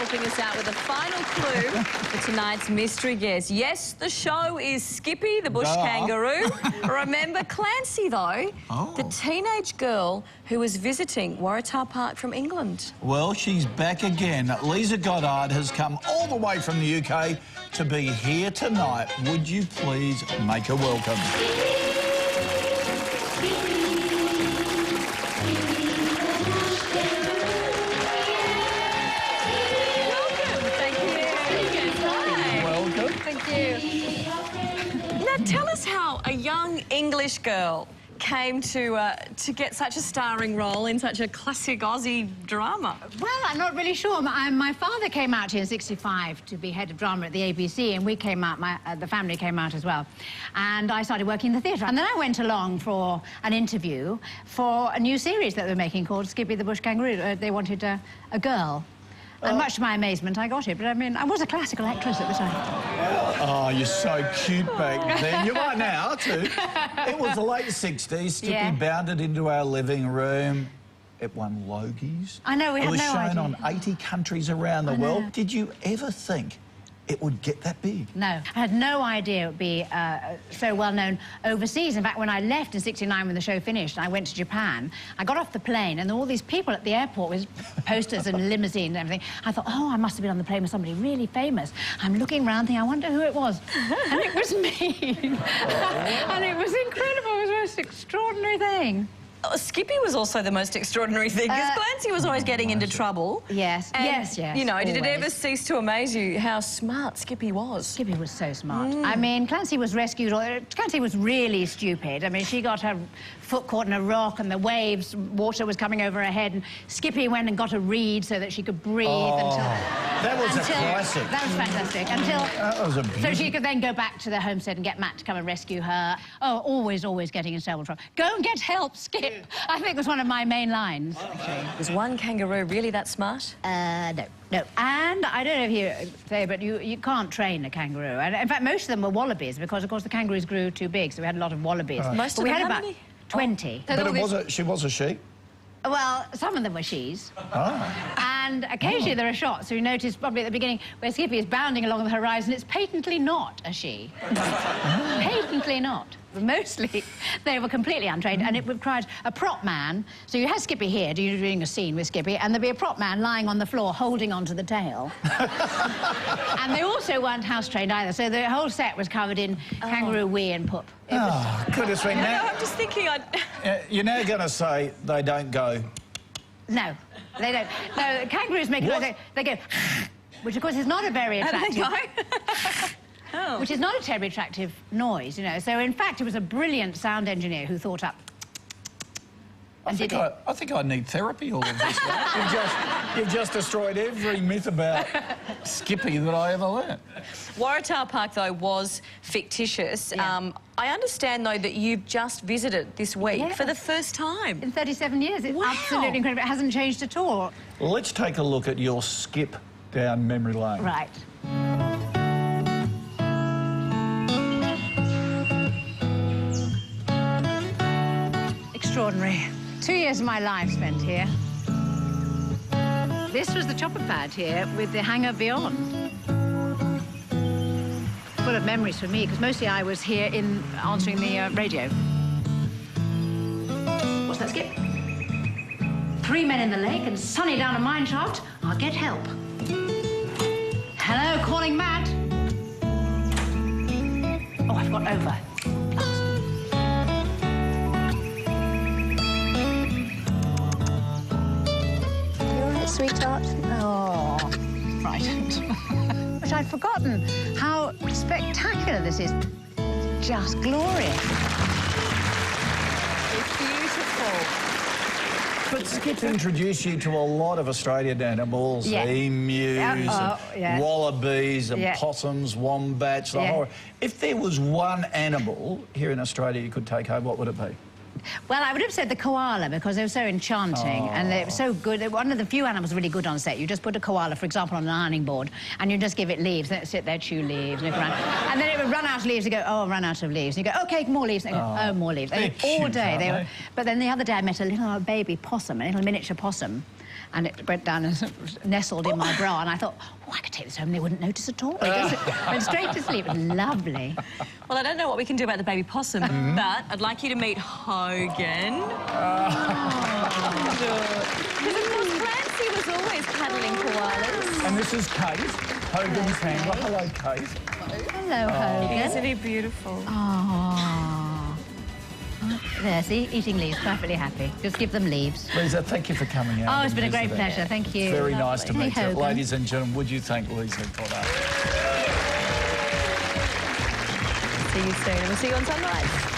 helping us out with a final clue for tonight's mystery guest. Yes, the show is Skippy the Bush Kangaroo. Remember Clancy, though, the teenage girl who was visiting Waratah Park from England. Well, she's back again. Liza Goddard has come all the way from the UK to be here tonight. Would you please make her welcome? Now, tell us how a young English girl came to get such a starring role in such a classic Aussie drama. Well, I'm not really sure. My father came out here in '65 to be head of drama at the ABC, and we came out, the family came out as well. And I started working in the theatre. And then I went along for an interview for a new series that they were making called Skippy the Bush Kangaroo. They wanted a girl. And much to my amazement, I got it. But, I mean, I was a classical actress at the time. Oh, you're so cute back then. You are now, too. It was the late 60s. Skippy bounded into our living room. It won Logies. I know, we had no idea. It was shown on 80 countries around the world. Did you ever think it would get that big? No. I had no idea it would be so well-known overseas. In fact, when I left in '69 when the show finished, I went to Japan. I got off the plane, and all these people at the airport with posters and limousines and everything. I thought, oh, I must have been on the plane with somebody really famous. I'm looking around thinking, I wonder who it was. And it was me. And it was incredible. It was the most extraordinary thing. Skippy was also the most extraordinary thing, because Clancy was always getting into trouble. Yes, and, yes. You know, always. Did it ever cease to amaze you how smart Skippy was? Skippy was so smart. I mean, Clancy was rescued. Clancy was really stupid. I mean, she got her foot caught in a rock and the waves, water was coming over her head, and Skippy went and got a reed so that she could breathe until... That was a classic. That was fantastic. That was a so she could then go back to the homestead and get Matt to come and rescue her. Oh, always getting in several trouble. Go and get help, Skip. I think was one of my main lines, actually. Was one kangaroo really that smart? No. And I don't know if you say, but you can't train a kangaroo. And in fact, most of them were wallabies, because, of course, the kangaroos grew too big, so we had a lot of wallabies. Most of them, we had how about many? 20. But she was a sheep? Well, some of them were she's. And occasionally there are shots, so you notice probably at the beginning where Skippy is bounding along the horizon, it's patently not a she. Patently not. But mostly they were completely untrained, and it required a prop man. So you had Skippy here doing a scene with Skippy, and there'd be a prop man lying on the floor holding onto the tail. And they also weren't house trained either, so the whole set was covered in kangaroo wee and poop. Oh, goodness me. Now, I'm just thinking you're now going to say they don't go... No, they don't. No, kangaroos make a noise. They go, which of course is not a very attractive. Which is not a terribly attractive noise, you know. So in fact, it was a brilliant sound engineer who thought up. I think I need therapy all of this. You've just destroyed every myth about Skippy that I ever learnt. Waratah Park, though, was fictitious. I understand, though, that you've just visited this week for the first time. In 37 years. It's absolutely incredible. It hasn't changed at all. Well, let's take a look at your skip down memory lane. Right. Extraordinary. 2 years of my life spent here. This was the chopper pad here with the hangar beyond. Full of memories for me, because mostly I was here answering the radio. What's that, Skip? 3 men in the lake and Sonny down a mine shaft. I'll get help. Hello, calling Matt. Oh, I've got over. Sweetheart. Oh, frightened. But I'd forgotten how spectacular this is. Just glorious. It's beautiful. But Skip introduced you to a lot of Australian animals, emus, and wallabies, and possums, wombats, the whole... If there was one animal here in Australia you could take home, what would it be? Well, I would have said the koala, because they were so enchanting and they were so good. One of the few animals really good on set. You just put a koala, for example, on an ironing board, and you just give it leaves. Let it sit there, chew leaves, look around. And then it would run out of leaves. You go, oh, run out of leaves. And you go, OK, more leaves. And go, oh, more leaves. And all day. But then the other day I met a little baby possum, a little miniature possum. and it went down and nestled in my bra, and I thought, oh, I could take this home and they wouldn't notice at all. It just went straight to sleep. It was lovely. Well, I don't know what we can do about the baby possum, but I'd like you to meet Hogan. Because, of course, Clancy was always cuddling koalas. And this is Kate, Hogan's handler. Hello, Kate. Hello, Hogan. Isn't he beautiful? Oh. There, see, eating leaves, perfectly happy. Just give them leaves. Lisa, thank you for coming out. Oh, it's been a great pleasure. Thank you. It's very nice to meet you. Hogan. Ladies and gentlemen, would you thank Liza Goddard? See you soon. We'll see you on Sunrise.